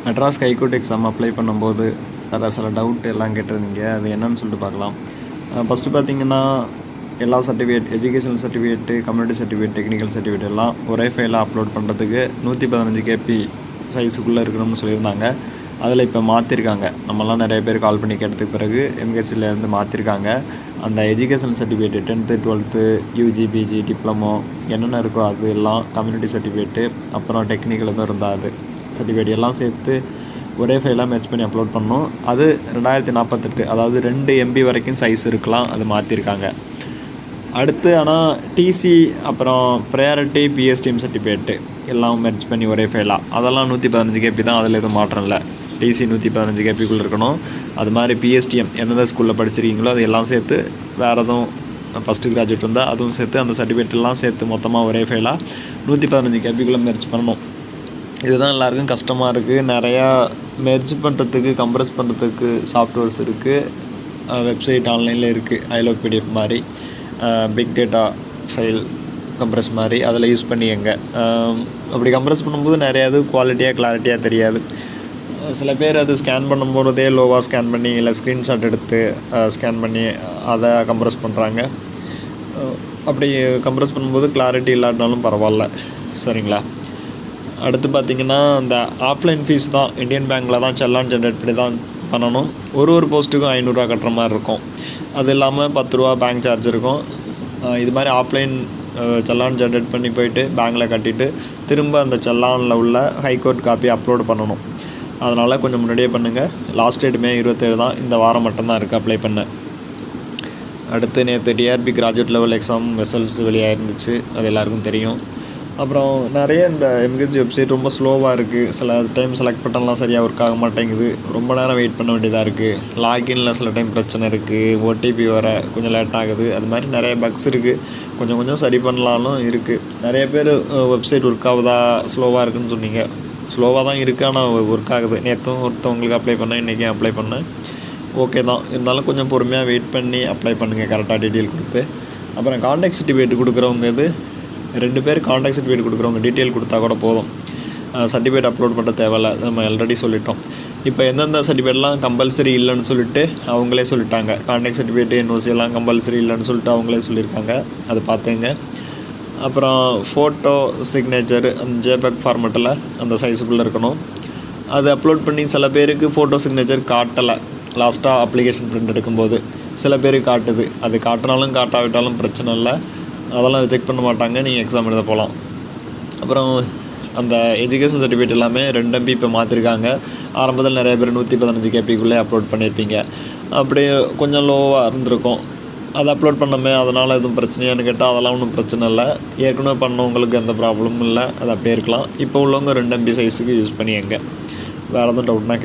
Madras high court exam apply பண்ணும்போது சில doubt எல்லாம் கேட்டிருந்தீங்க. அது என்னன்னு சொல்லிட்டு பார்க்கலாம். ஃபஸ்ட்டு பார்த்தீங்கன்னா எல்லா certificate, educational certificate, community certificate, technical certificate எல்லாம் ஒரே ஃபைலாக அப்லோட் பண்ணுறதுக்கு 115 கேபி சைஸுக்குள்ளே இருக்கணும்னு சொல்லியிருந்தாங்க. அதில் இப்போ மாற்றிருக்காங்க. நம்மலாம் நிறைய பேர் கால் பண்ணி கேட்டதுக்கு பிறகு எம்ஹெச்லேருந்து மாற்றிருக்காங்க. அந்த educational certificate 10th 12th UG PG diploma என்னென்ன இருக்கோ அது எல்லாம், கம்யூனிட்டி சர்டிஃபிகேட்டு, அப்புறம் டெக்னிக்கல் எதுவும் இருந்தால் அது சர்டிஃபிகேட் எல்லாம் சேர்த்து ஒரே ஃபைலாக மேட்ச் பண்ணி அப்லோட் பண்ணணும். அது 2048, அதாவது 2 MB வரைக்கும் சைஸ் இருக்கலாம். அது மாற்றிருக்காங்க. அடுத்து ஆனால் டிசி அப்புறம் ப்ரையாரிட்டி பிஎஸ்டிஎம் சர்டிஃபிகேட்டு எல்லாம் மெர்ஜ் பண்ணி ஒரே ஃபைலாக, அதெல்லாம் 115 கேபி தான். அதில் எதுவும் மாற்றம் இல்லை. டிசி 115 கேபிக்குள்ளே இருக்கணும். அது மாதிரி பிஎஸ்டிஎம் எந்தெந்த ஸ்கூலில் படிச்சிருக்கீங்களோ அது எல்லாம் சேர்த்து, வேறு எதுவும் ஃபஸ்ட்டு கிராஜுவேட் இருந்தால் அதுவும் சேர்த்து, அந்த சர்டிஃபிகேட்லாம் சேர்த்து மொத்தமாக ஒரே ஃபைலாக 115 கேபிக்குள்ளே மெர்ஜ் பண்ணணும். இதுதான் எல்லாருக்கும் கஷ்டமாக இருக்குது. நிறையா மெர்ஜ் பண்ணுறதுக்கு, கம்ப்ரஸ் பண்ணுறதுக்கு சாஃப்ட்வேர்ஸ் இருக்குது. வெப்சைட் ஆன்லைனில் இருக்குது. ஐலோக் பிடிஎஃப் மாதிரி, பிக் டேட்டா ஃபைல் கம்ப்ரஸ் மாதிரி அதில் யூஸ் பண்ணிங்க. அப்படி கம்ப்ரஸ் பண்ணும்போது நிறையா இது குவாலிட்டியாக கிளாரிட்டியாக தெரியாது. சில பேர் அது ஸ்கேன் பண்ணும்போதே லோவாக ஸ்கேன் பண்ணி, இல்லை ஸ்க்ரீன்ஷாட் எடுத்து ஸ்கேன் பண்ணி அதை கம்ப்ரஸ் பண்ணுறாங்க. அப்படி கம்ப்ரஸ் பண்ணும்போது கிளாரிட்டி இல்லாட்டினாலும் பரவாயில்ல. சரிங்களா? அடுத்து பார்த்திங்கன்னா இந்த ஆஃப்லைன் ஃபீஸ் தான் இந்தியன் பேங்க்கில் தான் செல்லான் ஜென்ரேட் பண்ணி தான் பண்ணணும். ஒரு போஸ்ட்டுக்கும் 500 ரூபா கட்டுற மாதிரி இருக்கும். அது இல்லாமல் 10 ரூபா பேங்க் சார்ஜ் இருக்கும். இது மாதிரி ஆஃப்லைன் செல்லான் ஜென்ரேட் பண்ணி போயிட்டு பேங்க்கில் கட்டிட்டு திரும்ப அந்த செல்லானில் உள்ள ஹைகோர்ட் காப்பி அப்லோடு பண்ணணும். அதனால் கொஞ்சம் முன்னாடியே பண்ணுங்கள். லாஸ்ட் டேட் May 27 தான். இந்த வாரம் மட்டும்தான் இருக்குது அப்ளை பண்ண. அடுத்து நேற்று TRB graduate level exam results வெளியாக இருந்துச்சு. அது எல்லாருக்கும் தெரியும். அப்புறம் நிறைய இந்த எம்ஹெச் வெப்சைட் ரொம்ப ஸ்லோவாக இருக்குது. சில டைம் செலக்ட் பட்டன்லாம் சரியாக ஒர்க் ஆக மாட்டேங்குது. ரொம்ப நேரம் வெயிட் பண்ண வேண்டியதாக இருக்குது. லாகின்ல சில டைம் பிரச்சனை இருக்குது. ஓடிபி வர கொஞ்சம் லேட் ஆகுது. அது மாதிரி நிறைய பக்ஸ் இருக்குது. கொஞ்சம் சரி பண்ணலாலும் இருக்குது. நிறைய பேர் வெப்சைட் ஒர்க் ஆகுதா, ஸ்லோவாக இருக்குதுன்னு சொன்னீங்க. ஸ்லோவாக தான் இருக்குது, ஆனால் ஒர்க் ஆகுது. நேற்றும் ஒருத்தவங்களுக்கு அப்ளை பண்ணேன், இன்றைக்கி அப்ளை பண்ணேன். ஓகே தான். இருந்தாலும் கொஞ்சம் பொறுமையாக வெயிட் பண்ணி அப்ளை பண்ணுங்கள், கரெக்டாக டீட்டெயில் கொடுத்து. அப்புறம் கான்டாக்ட் சர்டிஃபிகேட் கொடுக்குறவங்க 2 பேர் கான்டாக்ட் சர்டிஃபிகேட் கொடுக்குறவங்க டீட்டெயில் கொடுத்தா கூட போதும். சர்டிஃபிகேட் அப்லோட் பண்ண தேவையில்லை. நம்ம ஆல்ரெடி சொல்லிட்டோம். இப்போ எந்தெந்த சர்டிஃபிகேட்லாம் கம்பல்சரி இல்லைன்னு சொல்லிட்டு அவங்களே சொல்லிட்டாங்க. கான்டாக்ட் சர்டிஃபிகேட், என்ஓசி எல்லாம் கம்பல்சரி இல்லைன்னு சொல்லிட்டு அவங்களே சொல்லியிருக்காங்க. அது பார்த்துங்க. அப்புறம் ஃபோட்டோ சிக்னேச்சர் அந்த ஜேபேக் ஃபார்மெட்டில் அந்த சைஸுக்குள்ளே இருக்கணும். அது அப்லோட் பண்ணி சில பேருக்கு ஃபோட்டோ சிக்னேச்சர் காட்டலை. லாஸ்ட்டாக அப்ளிகேஷன் பிரிண்ட் எடுக்கும்போது சில பேருக்கு காட்டுது. அது காட்டினாலும் காட்டாவிட்டாலும் பிரச்சனை இல்லை. அதெல்லாம் ரிஜெக்ட் பண்ண மாட்டாங்க. நீங்கள் எக்ஸாம் எழுத போகலாம். அப்புறம் அந்த எஜுகேஷன் சர்டிஃபிகேட் எல்லாமே 2 MB இப்போ மாற்றிருக்காங்க. ஆரம்பத்தில் நிறைய பேர் 115 கேபிக்குள்ளே அப்லோட் பண்ணியிருப்பீங்க. அப்படி கொஞ்சம் லோவாக இருந்திருக்கும். அதை அப்லோட் பண்ணமே, அதனால் எதுவும் பிரச்சனையானு கேட்டால் அதெல்லாம் ஒன்றும் பிரச்சனை இல்லை. ஏற்கனவே பண்ணவங்களுக்கு எந்த ப்ராப்ளமும் இல்லை. அது அப்படியே இருக்கலாம். இப்போ உள்ளவங்க 2 MB சைஸுக்கு யூஸ் பண்ணிங்க. வேறு எதுவும் டவுட்னா